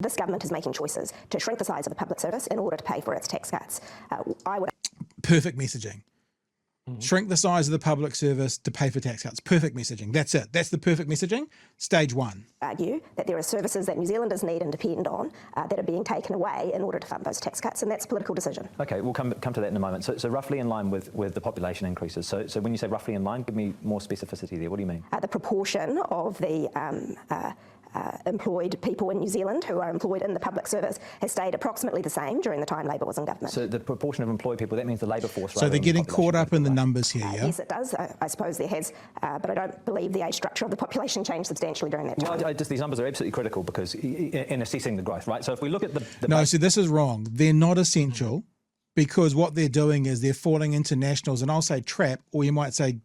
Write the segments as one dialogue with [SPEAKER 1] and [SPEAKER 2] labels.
[SPEAKER 1] this government is making choices to shrink the size of the public service in order to pay for its tax cuts. I would...
[SPEAKER 2] Perfect messaging. Shrink the size of the public service to pay for tax cuts. Perfect messaging. That's it. That's the perfect messaging. Stage one.
[SPEAKER 1] Argue that there are services that New Zealanders need and depend on that are being taken away in order to fund those tax cuts, and that's a political decision.
[SPEAKER 3] Okay, we'll come to that in a moment. So roughly in line with the population increases. So when you say roughly in line, give me more specificity there. What do you mean?
[SPEAKER 1] The proportion of the employed people in New Zealand who are employed in the public service has stayed approximately the same during the time Labor was in government.
[SPEAKER 3] So the proportion of employed people, that means the labour force.
[SPEAKER 2] So they're getting caught up in the numbers here, yeah?
[SPEAKER 1] Yes, it does. I suppose there has, but I don't believe the age structure of the population changed substantially during that time.
[SPEAKER 3] Well, these numbers are absolutely critical because in assessing the growth, right? So if we look at the
[SPEAKER 2] No, so this is wrong. They're not essential. Because what they're doing is they're falling into Nationals, and I'll say trap, or you might say,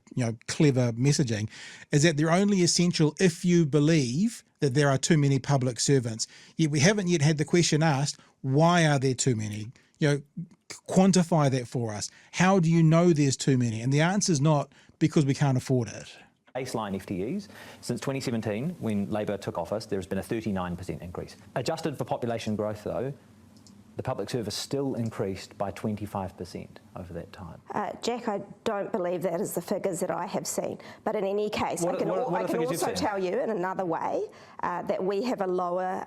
[SPEAKER 2] clever messaging, is that they're only essential if you believe that there are too many public servants. Yet we haven't yet had the question asked, why are there too many? Quantify that for us. How do you know there's too many? And the answer is not because we can't afford it.
[SPEAKER 3] Baseline FTEs, since 2017, when Labor took office, there's been a 39% increase. Adjusted for population growth, though, the public service still increased by 25% over that time.
[SPEAKER 1] Jack, I don't believe that is the figures that I have seen. But in any case, I can also tell you in another way that we have a lower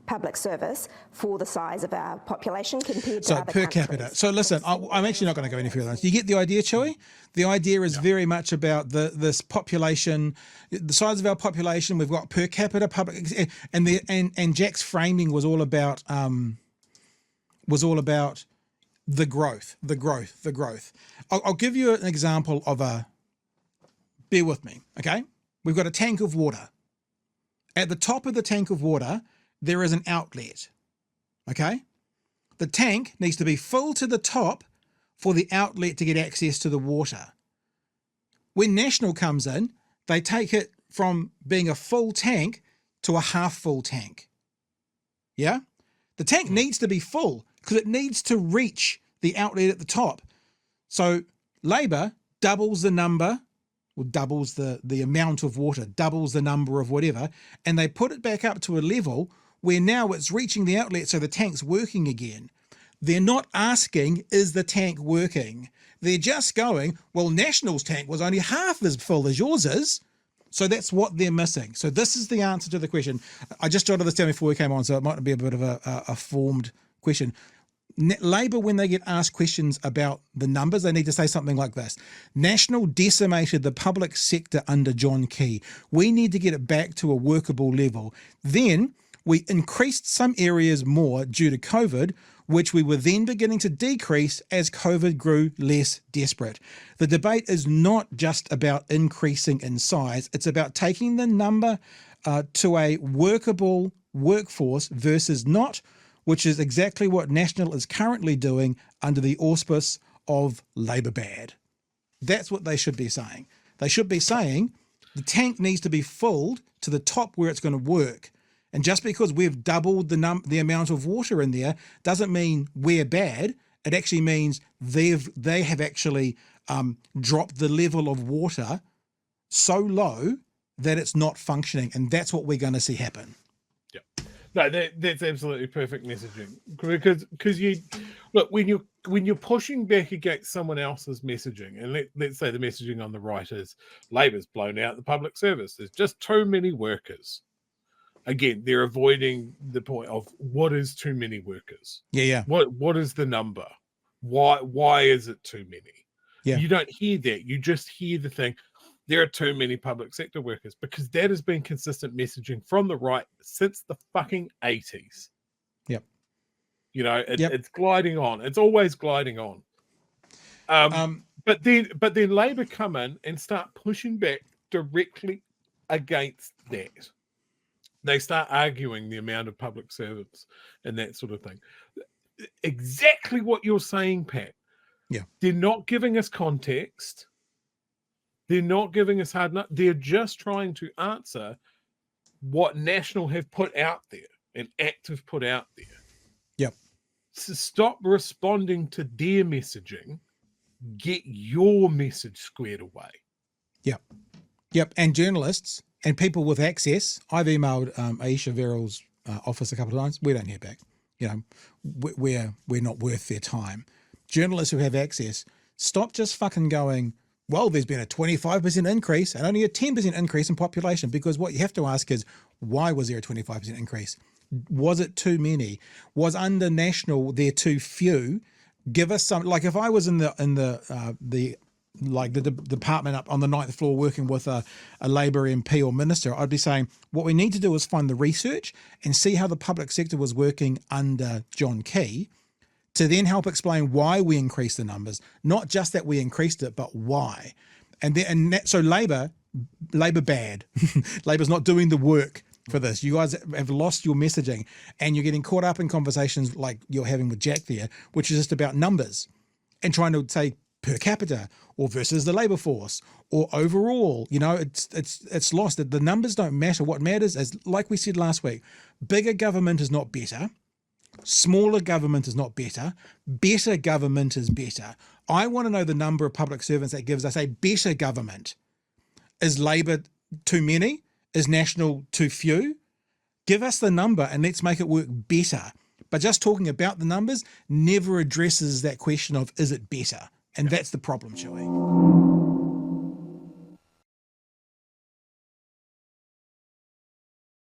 [SPEAKER 1] public service for the size of our population compared to other
[SPEAKER 2] per
[SPEAKER 1] countries.
[SPEAKER 2] capita. So listen, I'm actually not going to go any further. You get the idea, Chewy? The idea is very much about this population, the size of our population. We've got per capita public, and Jack's framing was all about the growth. I'll give you an example of bear with me, okay? We've got a tank of water. At the top of the tank of water, there is an outlet, okay? The tank needs to be full to the top for the outlet to get access to the water. When National comes in, they take it from being a full tank to a half full tank, yeah? The tank needs to be full because it needs to reach the outlet at the top. So Labor doubles the number, or doubles the amount of water, doubles the number of whatever, and they put it back up to a level where now it's reaching the outlet so the tank's working again. They're not asking, is the tank working? They're just going, well, National's tank was only half as full as yours is, so that's what they're missing. So this is the answer to the question. I just jotted this down before we came on, so it might be a bit of a formed question. Labor, when they get asked questions about the numbers, they need to say something like this. National decimated the public sector under John Key. We need to get it back to a workable level. Then we increased some areas more due to COVID, which we were then beginning to decrease as COVID grew less desperate. The debate is not just about increasing in size. It's about taking the number to a workable workforce versus not, which is exactly what National is currently doing under the auspice of Labor bad. That's what they should be saying. They should be saying the tank needs to be filled to the top where it's going to work. And just because we've doubled the amount of water in there doesn't mean we're bad. It actually means they have actually dropped the level of water so low that it's not functioning. And that's what we're going to see happen.
[SPEAKER 4] Yeah. No, that's absolutely perfect messaging, because you look, when you're pushing back against someone else's messaging, and let's say the messaging on the right is Labor's blown out the public service. There's just too many workers. Again, they're avoiding the point of what is too many workers.
[SPEAKER 2] Yeah.
[SPEAKER 4] What is the number? Why is it too many?
[SPEAKER 2] Yeah.
[SPEAKER 4] You don't hear that. You just hear the thing. There are too many public sector workers, because that has been consistent messaging from the right since the fucking 80s.
[SPEAKER 2] Yep.
[SPEAKER 4] It's gliding on. It's always gliding on. But then Labor come in and start pushing back directly against that. They start arguing the amount of public servants and that sort of thing. Exactly what you're saying, Pat.
[SPEAKER 2] Yeah.
[SPEAKER 4] They're not giving us context. They're not giving us hard enough. They're just trying to answer what National have put out there and ACT have put out there.
[SPEAKER 2] Yep.
[SPEAKER 4] So stop responding to their messaging. Get your message squared away.
[SPEAKER 2] Yep. And journalists and people with access. I've emailed Aisha Verrill's office a couple of times. We don't hear back. You know, we're not worth their time. Journalists who have access, stop just fucking going, well, there's been a 25% increase and only a 10% increase in population, because what you have to ask is, why was there a 25% increase? Was it too many? Was under national there too few? Give us some, like if I was in the department up on the 9th floor working with a Labour MP or minister, I'd be saying, what we need to do is find the research and see how the public sector was working under John Key, to then help explain why we increased the numbers, not just that we increased it, but why. So Labour bad. Labour's not doing the work for this. You guys have lost your messaging, and you're getting caught up in conversations like you're having with Jack there, which is just about numbers and trying to say per capita or versus the labour force or overall. You know, it's lost. The numbers don't matter. What matters is, like we said last week, bigger government is not better. Smaller government is not better. Better government is better. I want to know the number of public servants that gives us a better government. Is Labour too many? Is National too few? Give us the number and let's make it work better. But just talking about the numbers never addresses that question of, is it better? And that's the problem, Chewie.